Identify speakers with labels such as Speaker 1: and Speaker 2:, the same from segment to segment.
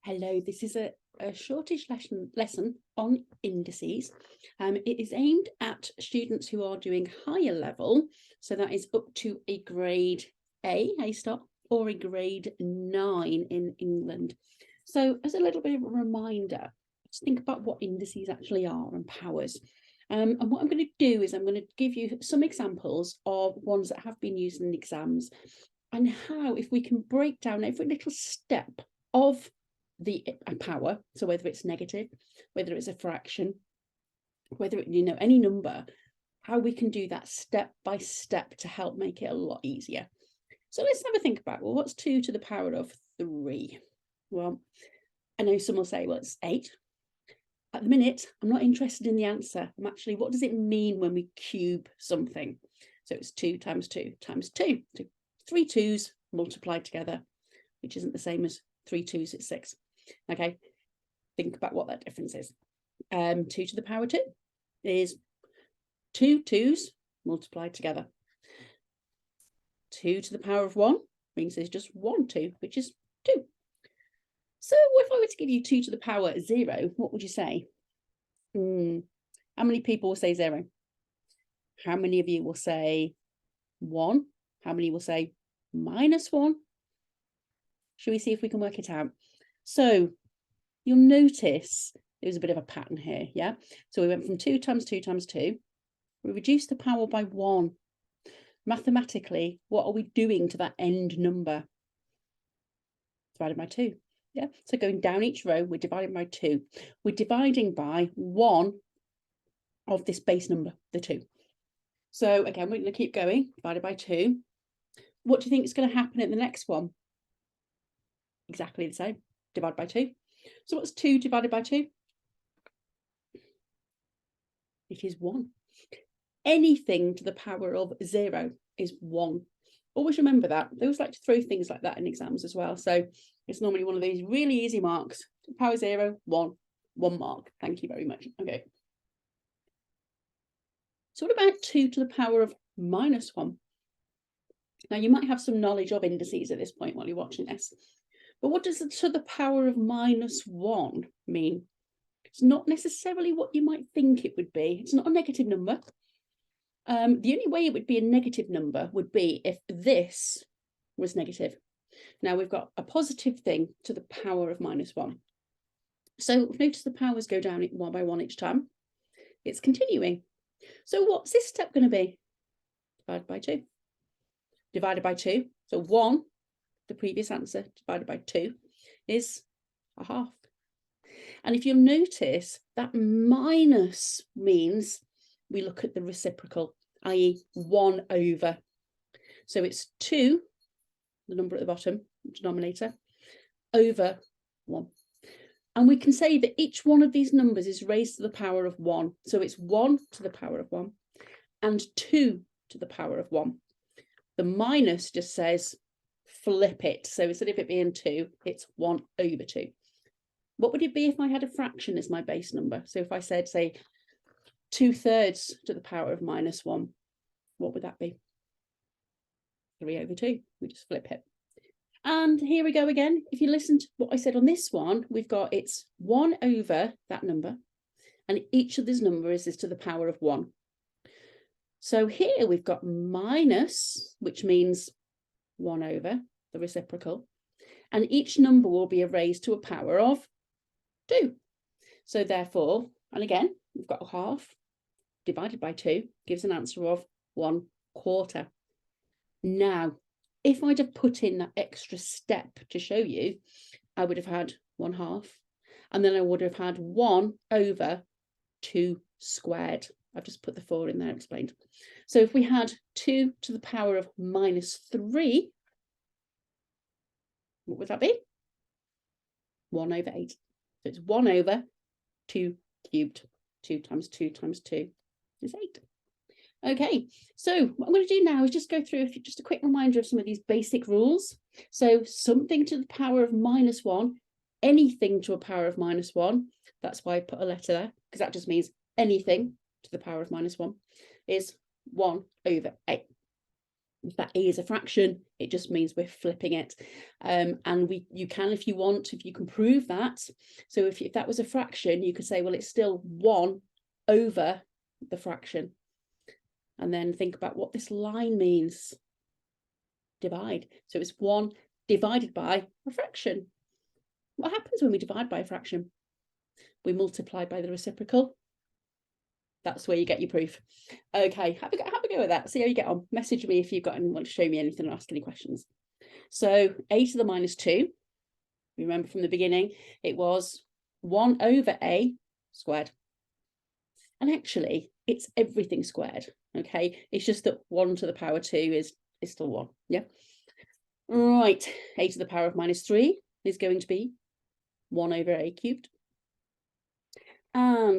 Speaker 1: Hello, this is a shortish lesson on indices. It is aimed at students who are doing higher level, so that is up to a grade A star, or a grade 9 in England. So as a little bit of a reminder, let's think about what indices actually are and powers. And what I'm going to do is I'm going to give you some examples of ones that have been used in exams, and how, if we can break down every little step of the power, so whether it's negative, whether it's a fraction, whether it, any number, how we can do that step by step to help make it a lot easier. So let's have a think about, well, what's 2 to the power of 3? Well, I know some will say, well, it's 8. At the minute, I'm not interested in the answer. I'm actually, what does it mean when we cube something? So it's 2 times 2 times 2. So 3 2s multiplied together, which isn't the same as 3 2s, it's 6. Okay, think about what that difference is. 2 to the power 2 is 2 2s multiplied together. 2 to the power of 1 means there's just 1 2, which is 2. So if I were to give you 2 to the power 0, what would you say? How many people will say 0? How many of you will say 1? How many will say -1? Shall we see if we can work it out? So you'll notice there's a bit of a pattern here, yeah? So we went from 2 times 2 times 2. We reduced the power by 1. Mathematically, what are we doing to that end number? Divided by 2, yeah? So going down each row, we're dividing by 2. We're dividing by 1 of this base number, the 2. So again, we're going to keep going, divided by 2. What do you think is going to happen at the next one? Exactly the same, divided by 2. So what's 2 divided by 2? It is 1. Anything to the power of 0 is 1. Always remember that. They always like to throw things like that in exams as well. So it's normally one of these really easy marks. Power 0, 1, 1 mark. Thank you very much. Okay. So what about 2 to the power of -1? Now you might have some knowledge of indices at this point while you're watching this. But what does the to the power of -1 mean? It's not necessarily what you might think it would be. It's not a negative number. The only way it would be a negative number would be if this was negative. Now we've got a positive thing to the power of -1. So notice the powers go down 1 by 1 each time. It's continuing. So what's this step going to be? Divided by 2. Divided by 2. So 1, the previous answer, divided by 2 is a half. And if you'll notice, that minus means we look at the reciprocal, i.e. 1 over. So it's 2, the number at the bottom, denominator, over 1. And we can say that each one of these numbers is raised to the power of 1. So it's 1 to the power of 1 and 2 to the power of 1. The minus just says flip it. So instead of it being 2, it's 1 over 2. What would it be if I had a fraction as my base number? So if I said, say, 2/3 to the power of -1, what would that be? 3 over 2. We just flip it. And here we go again. If you listen to what I said on this one, we've got it's 1 over that number, and each of these numbers is to the power of 1. So here we've got minus, which means 1 over, the reciprocal, and each number will be raised to a power of 2. So therefore, and again, we've got a half divided by 2 gives an answer of 1/4. Now, if I'd have put in that extra step to show you, I would have had 1/2, and then I would have had 1 over 2 squared. I've just put the 4 in there explained. So if we had 2 to the power of -3, what would that be? 1 over 8. So it's 1 over 2 cubed. 2 times 2 times 2 is 8. Okay, so what I'm going to do now is just go through just a quick reminder of some of these basic rules. So something to the power of -1, anything to a power of -1, that's why I put a letter there, because that just means anything to the power of -1 is 1 over 8. If that a is a fraction, it just means we're flipping it. And you can, if you want, if you can prove that. So if that was a fraction, you could say, well, it's still 1 over the fraction. And then think about what this line means. Divide. So it's 1 divided by a fraction. What happens when we divide by a fraction? We multiply by the reciprocal. That's where you get your proof. Okay, have a go with that. See how you get on. Message me if you've got and want to show me anything or ask any questions. So a to the minus 2. Remember from the beginning, it was 1 over a squared. And actually, it's everything squared. Okay, it's just that 1 to the power 2 is still 1. Yeah. Right, a to the power of minus 3 is going to be 1 over a cubed.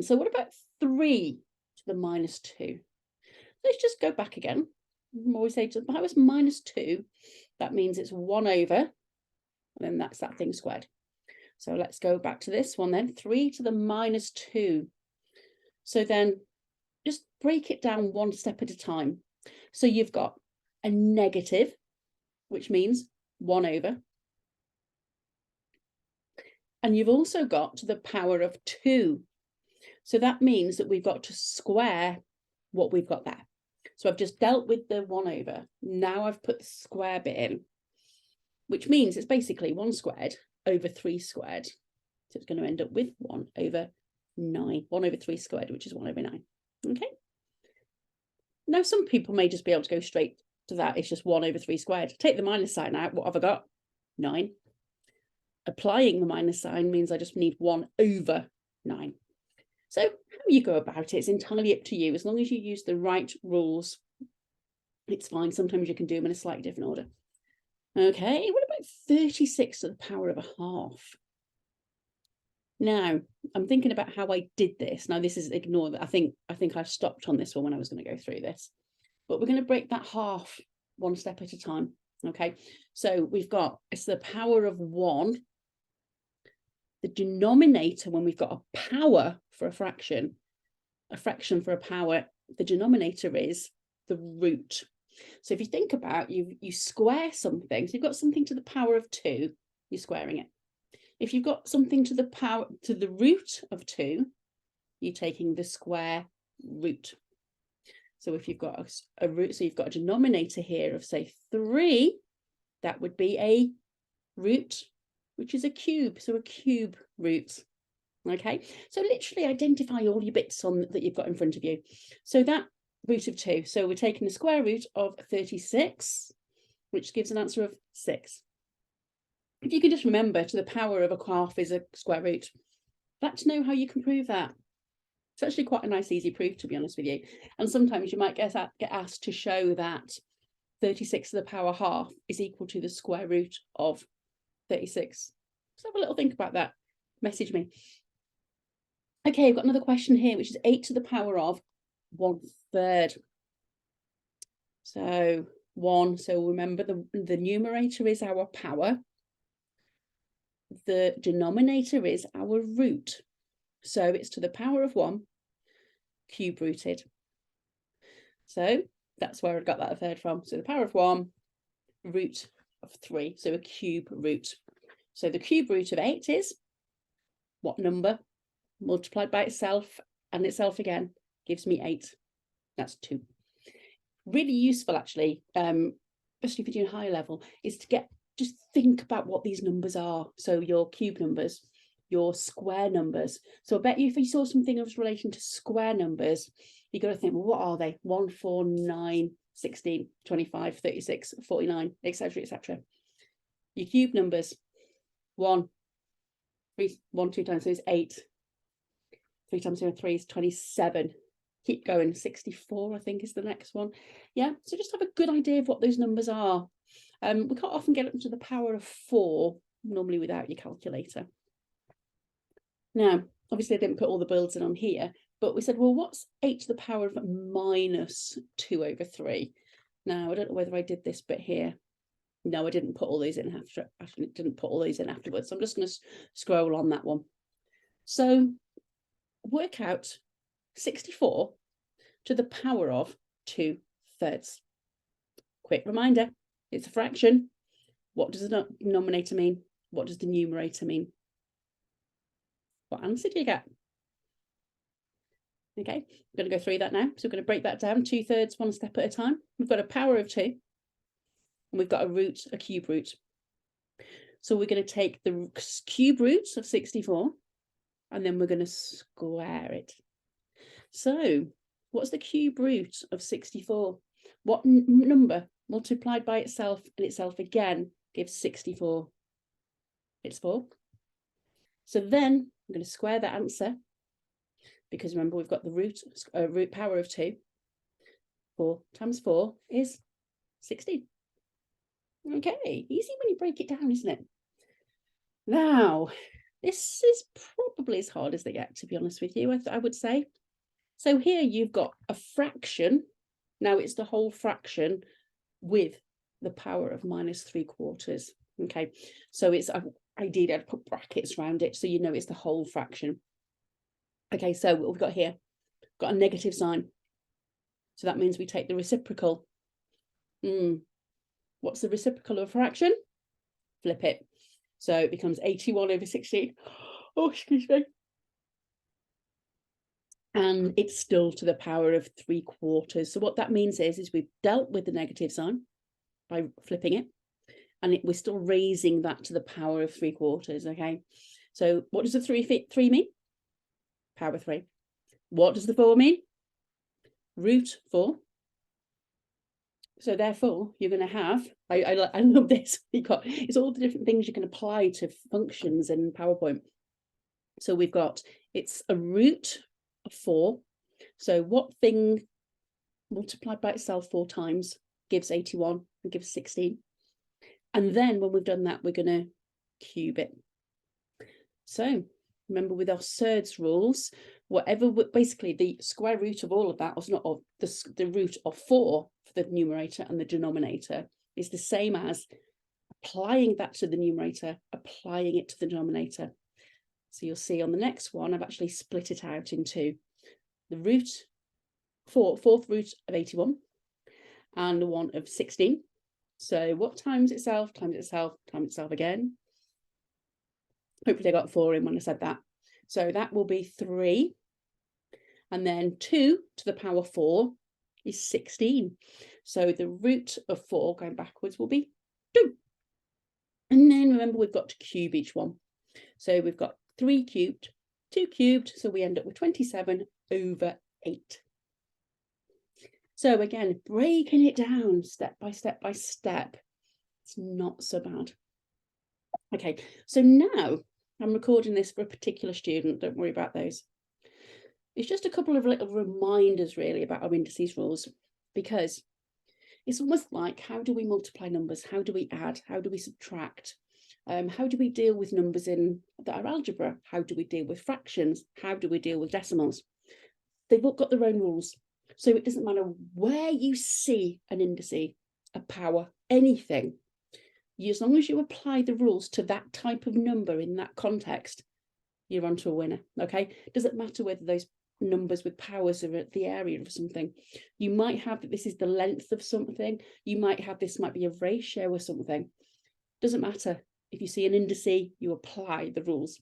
Speaker 1: So what about 3 to the minus 2? Let's just go back again. I'm always say to the power is minus 2. That means it's 1 over, and then that's that thing squared. So let's go back to this one then. 3 to the minus 2. So then just break it down one step at a time. So you've got a negative, which means 1 over. And you've also got to the power of 2. So that means that we've got to square what we've got there. So I've just dealt with the 1 over. Now I've put the square bit in, which means it's basically 1 squared over 3 squared. So it's going to end up with 1 over 9. 1 over 3 squared, which is 1 over 9. Okay. Now some people may just be able to go straight to that. It's just 1 over 3 squared. Take the minus sign out. What have I got? 9. Applying the minus sign means I just need 1 over 9. So how you go about it is entirely up to you. As long as you use the right rules, it's fine. Sometimes you can do them in a slightly different order. Okay, what about 36 to the power of a half? Now, I'm thinking about how I did this. Now, this is ignore that. I think I stopped on this one when I was going to go through this. But we're going to break that half one step at a time. Okay, so we've got, it's the power of 1. The denominator, when we've got a power for a fraction for a power, the denominator is the root. So if you think about, you square something, so you've got something to the power of 2, you're squaring it. If you've got something to the power, to the root of 2, you're taking the square root. So if you've got a root, so you've got a denominator here of, say, 3, that would be a root, which is a cube, so a cube root. Okay, so literally identify all your bits on that you've got in front of you. So that root of 2, so we're taking the square root of 36, which gives an answer of 6. If you can just remember, to the power of a half is a square root. Let's know how you can prove that. It's actually quite a nice, easy proof, to be honest with you. And sometimes you might get asked to show that 36 to the power half is equal to the square root of 36. So have a little think about that. Message me. Okay, I've got another question here, which is 8 to the power of 1/3. So 1, so remember the numerator is our power. The denominator is our root. So it's to the power of 1 cube rooted. So that's where I got that 1/3 from. So the power of 1 root of 3. So a cube root. So the cube root of 8 is what number? Multiplied by itself and itself again gives me 8. That's 2. Really useful, actually, especially if you're doing higher level, is to just think about what these numbers are. So your cube numbers, your square numbers. So I bet you if you saw something of relation to square numbers, you've got to think, well, what are they? 1, 4, 9, 16, 25, 36, 49, etc., etc. Your cube numbers, 1, 3, 1, 2 times 3 is 8. 3 times 3 is 27. Keep going. 64, I think, is the next one. Yeah, so just have a good idea of what those numbers are. We can't often get up to the power of 4, normally without your calculator. Now, obviously, I didn't put all the builds in on here, but we said, well, what's 8 to the power of minus 2 over 3? Now, I don't know whether I did this bit here. No, I didn't put all these in after. Actually, didn't put all these in afterwards. So I'm just going to scroll on that one. So work out 64 to the power of 2/3. quick reminder, it's a fraction. What does the denominator mean? What does the numerator mean? What answer do you get? Okay, I'm going to go through that now. So we're going to break that down 2/3, one step at a time. We've got a power of 2, and we've got a root, a cube root. So we're going to take the cube root of 64, and then we're going to square it. So what's the cube root of 64? What number multiplied by itself and itself again gives 64? It's 4. So then I'm going to square that answer, because remember we've got the root power of 2. 4 times 4 is 16. Okay, easy when you break it down, isn't it? Now, this is probably as hard as they get, to be honest with you, I would say. So here you've got a fraction. Now it's the whole fraction with the power of -3/4. Okay, so it's ideally I'd put brackets around it so you know it's the whole fraction. Okay, so what we've got here, got a negative sign. So that means we take the reciprocal. What's the reciprocal of a fraction? Flip it. So it becomes 81 over 16. Oh, excuse me. And it's still to the power of 3/4. So what that means is we've dealt with the negative sign by flipping it, and we're still raising that to the power of 3/4. Okay. So what does the 3 mean? Power of 3. What does the 4 mean? Root 4. So therefore, you're going to have, I love this, it's all the different things you can apply to functions in PowerPoint. So we've got, it's a root of 4. So what thing multiplied by itself 4 times gives 81 and gives 16? And then when we've done that, we're going to cube it. So remember with our surds rules, whatever, basically the square root of all of that, was not of the root of 4 for the numerator and the denominator, is the same as applying that to the numerator, applying it to the denominator. So you'll see on the next one, I've actually split it out into the root, fourth root of 81 and the one of 16. So what times itself, times itself, times itself again. Hopefully I got 4 in when I said that. So that will be 3. And then 2 to the power 4 is 16. So the root of 4 going backwards will be 2. And then remember we've got to cube each one. So we've got 3 cubed, 2 cubed. So we end up with 27 over 8. So again, breaking it down step by step by step. It's not so bad. Okay, so now I'm recording this for a particular student. Don't worry about those. It's just a couple of little reminders really about our indices rules, because it's almost like, how do we multiply numbers? How do we add? How do we subtract? How do we deal with numbers in that are algebra? How do we deal with fractions? How do we deal with decimals? They've all got their own rules. So it doesn't matter where you see an indice, a power, anything. As long as you apply the rules to that type of number in that context, you're onto a winner. Okay, doesn't matter whether those numbers with powers are at the area of something. You might have that this is the length of something. You might have this might be a ratio or something. Doesn't matter. If you see an indice, you apply the rules.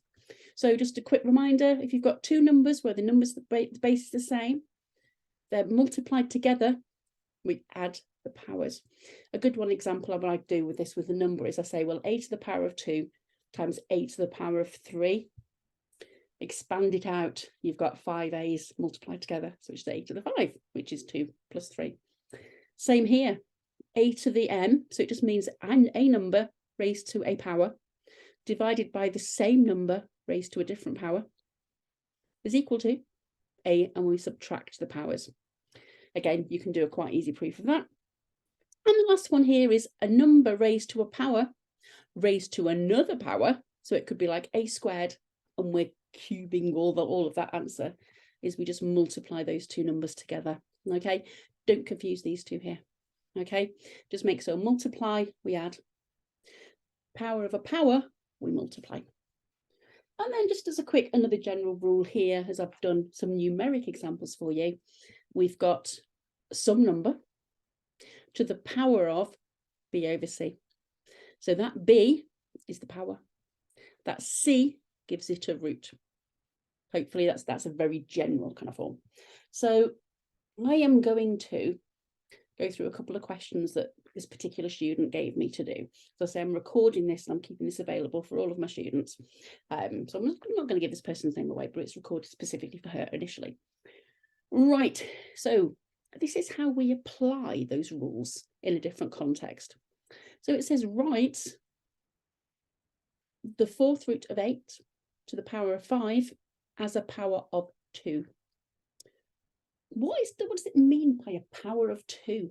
Speaker 1: So just a quick reminder, if you've got two numbers where the base is the same, they're multiplied together, we add the powers. A good one example of what I do with this with the number is I say, well, a to the power of 2 times a to the power of 3. Expand it out, you've got 5 a's multiplied together, so it's a to the 5, which is 2 plus 3. Same here, a to the m, so it just means a number raised to a power divided by the same number raised to a different power is equal to a, and we subtract the powers. Again, you can do a quite easy proof of that. And the last one here is a number raised to a power raised to another power, so it could be like a squared, and we're cubing all of that answer, is we just multiply those two numbers together. Okay, don't confuse these two here. Okay, just make so multiply, we add. Power of a power, we multiply. And then just as a quick, another general rule here, as I've done some numeric examples for you, we've got some number to the power of b over c. So that b is the power. That c gives it a root. Hopefully that's a very general kind of form. So I am going to go through a couple of questions that this particular student gave me to do. So I say I'm recording this and I'm keeping this available for all of my students. So I'm not going to give this person's name away, but it's recorded specifically for her initially. Right, so this is how we apply those rules in a different context. So it says write the fourth root of 8 to the power of 5 as a power of 2. What does it mean by a power of 2?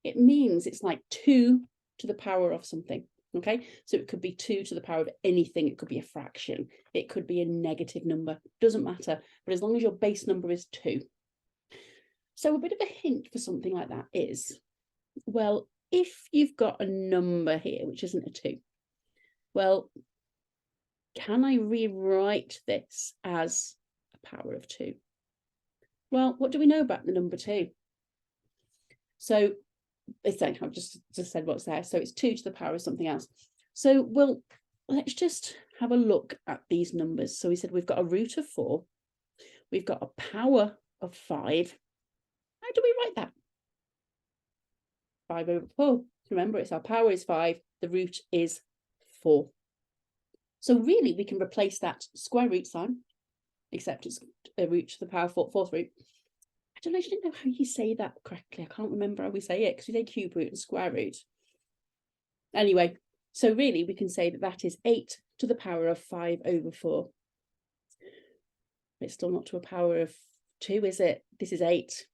Speaker 1: It means it's like 2 to the power of something. Okay, so it could be 2 to the power of anything. It could be a fraction. It could be a negative number. Doesn't matter. But as long as your base number is 2. So a bit of a hint for something like that is, well, if you've got a number here, which isn't a 2, well, can I rewrite this as a power of 2? Well, what do we know about the number 2? So it's saying, I've just said what's there. So it's 2 to the power of something else. So, well, let's just have a look at these numbers. So we said we've got a root of 4. We've got a power of 5. How do we write that? 5 over 4. Remember, it's our power is 5. The root is 4. So really, we can replace that square root sign, except it's a root to the power of 4th root. I don't actually know how you say that correctly. I can't remember how we say it because we say cube root and square root. Anyway, so really we can say that that is 8 to the power of 5 over 4. It's still not to a power of 2, is it? This is 8.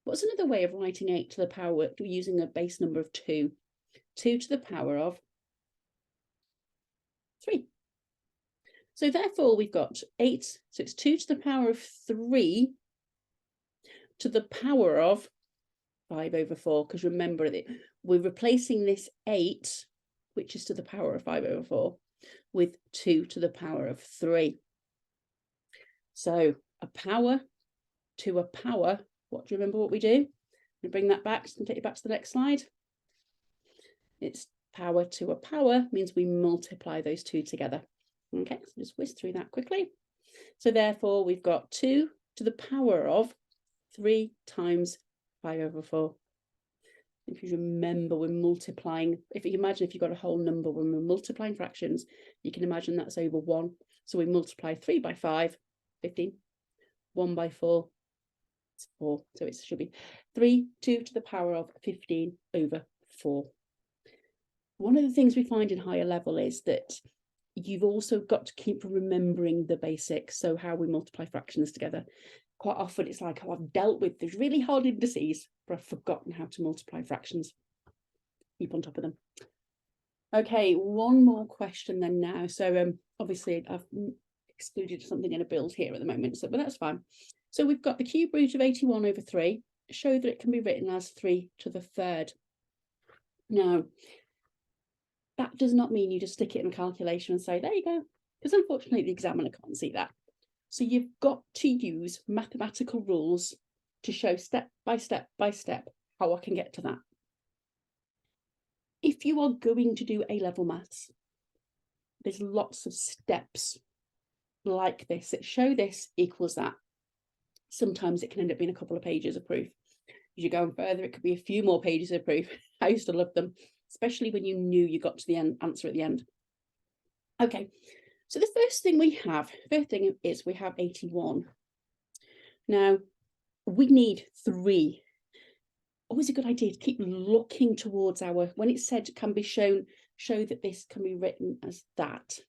Speaker 1: What's another way of writing 8 to the power using a base number of 2? 2 to the power of 3. So therefore we've got 8, so it's 2 to the power of 3 to the power of 5 over 4, because remember that we're replacing this 8, which is to the power of 5 over 4, with 2 to the power of 3. So a power to a power, what do you remember what we do? We bring that back and take it back to the next slide. It's power to a power means we multiply those two together. Okay, so just whiz through that quickly. So therefore we've got 2 to the power of 3 times 5 over 4. If you remember, we're multiplying. If you imagine if you've got a whole number, when we're multiplying fractions, you can imagine that's over 1. So we multiply 3 by 5, 15. 1 by 4, it's 4. So it should be 2 to the power of 15 over 4. One of the things we find in higher level is that you've also got to keep remembering the basics. So how we multiply fractions together. Quite often it's like, oh, I've dealt with these really hard indices, but I've forgotten how to multiply fractions. Keep on top of them. Okay, one more question then now. So obviously I've excluded something in a build here at the moment, so but that's fine. So we've got the cube root of 81 over 3. Show that it can be written as 3 to the 3rd. Now, that does not mean you just stick it in a calculation and say, there you go, because unfortunately the examiner can't see that. So you've got to use mathematical rules to show step by step by step how I can get to that. If you are going to do A-level maths, there's lots of steps like this that show this equals that. Sometimes it can end up being a couple of pages of proof. As you go on further, it could be a few more pages of proof. I used to love them, especially when you knew you got to the answer at the end. Okay, so the first thing is we have 81. Now, we need 3. Always a good idea to keep looking towards when it said can be shown, show that this can be written as that.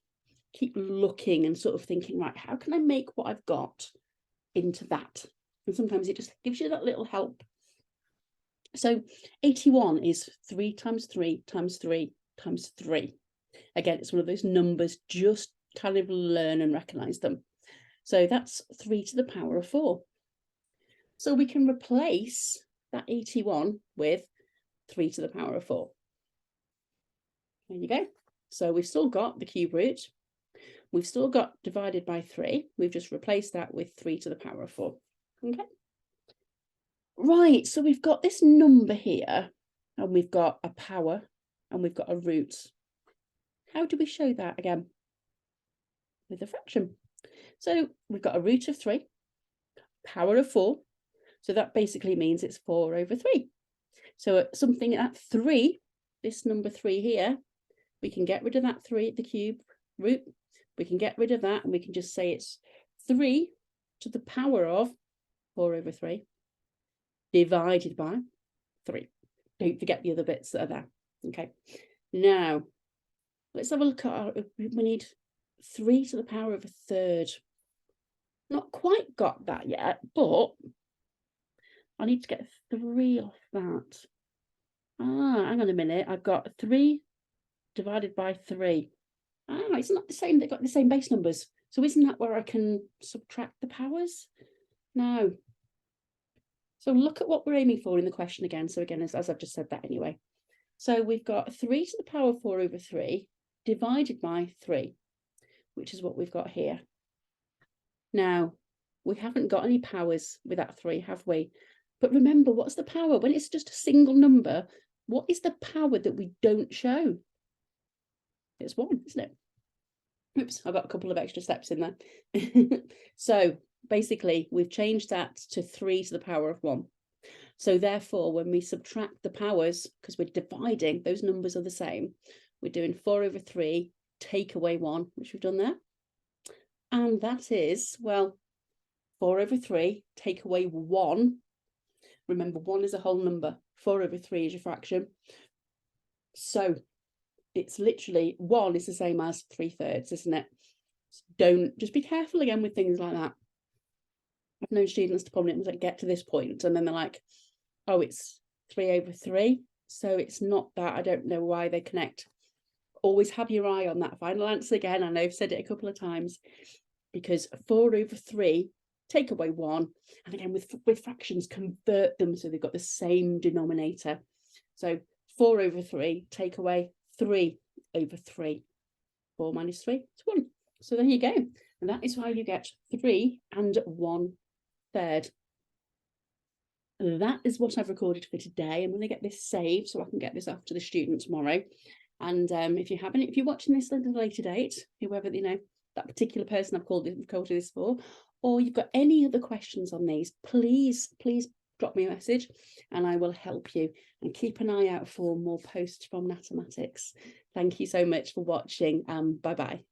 Speaker 1: Keep looking and sort of thinking, right, how can I make what I've got into that? And sometimes it just gives you that little help. So 81 is 3 times 3 times 3 times 3. Again, it's one of those numbers, just kind of learn and recognize them. So that's 3 to the power of 4. So we can replace that 81 with 3 to the power of 4. There you go. So we've still got the cube root. We've still got divided by 3. We've just replaced that with 3 to the power of 4. Okay. Right, so we've got this number here, and we've got a power, and we've got a root. How do we show that again? With a fraction. So we've got a root of 3, power of 4. So that basically means it's 4 over 3. So something at 3, this number 3 here, we can get rid of that 3 at the cube root. We can get rid of that, and we can just say it's 3 to the power of 4 over 3 divided by 3. Don't forget the other bits that are there. Okay. Now, let's have a look at our, we need 3 to the power of a third. Not quite got that yet, but I need to get 3 off that. Hang on a minute. I've got 3 divided by 3. It's not the same. They've got the same base numbers. So isn't that where I can subtract the powers? No. So look at what we're aiming for in the question again. So again, as I've just said that anyway. So we've got 3 to the power of 4 over 3 divided by 3, which is what we've got here. Now, we haven't got any powers with that 3, have we? But remember, what's the power? When it's just a single number, what is the power that we don't show? It's 1, isn't it? Oops, I've got a couple of extra steps in there. So basically, we've changed that to 3 to the power of 1. So therefore, when we subtract the powers, because we're dividing, those numbers are the same. We're doing 4 over 3, take away 1, which we've done there. And that is, well, 4 over 3, take away 1. Remember, 1 is a whole number. 4 over 3 is your fraction. So it's literally 1 is the same as 3/3, isn't it? So just be careful again with things like that. I've known students to probably get to this point and then they're like, oh, it's 3 over 3. So it's not that. I don't know why they connect. Always have your eye on that final answer again. I know I've said it a couple of times, because 4 over 3, take away 1. And again, with fractions, convert them so they've got the same denominator. So 4 over 3, take away 3 over 3. 4 minus 3 is 1. So there you go. And that is why you get 3 and 1/3. That is what I've recorded for today. I'm going to get this saved so I can get this off to the student tomorrow. And if you're watching this at a later date, whoever, that particular person I've called this for, or you've got any other questions on these, please drop me a message and I will help you. And keep an eye out for more posts from mathematics. Thank you so much for watching. Bye bye.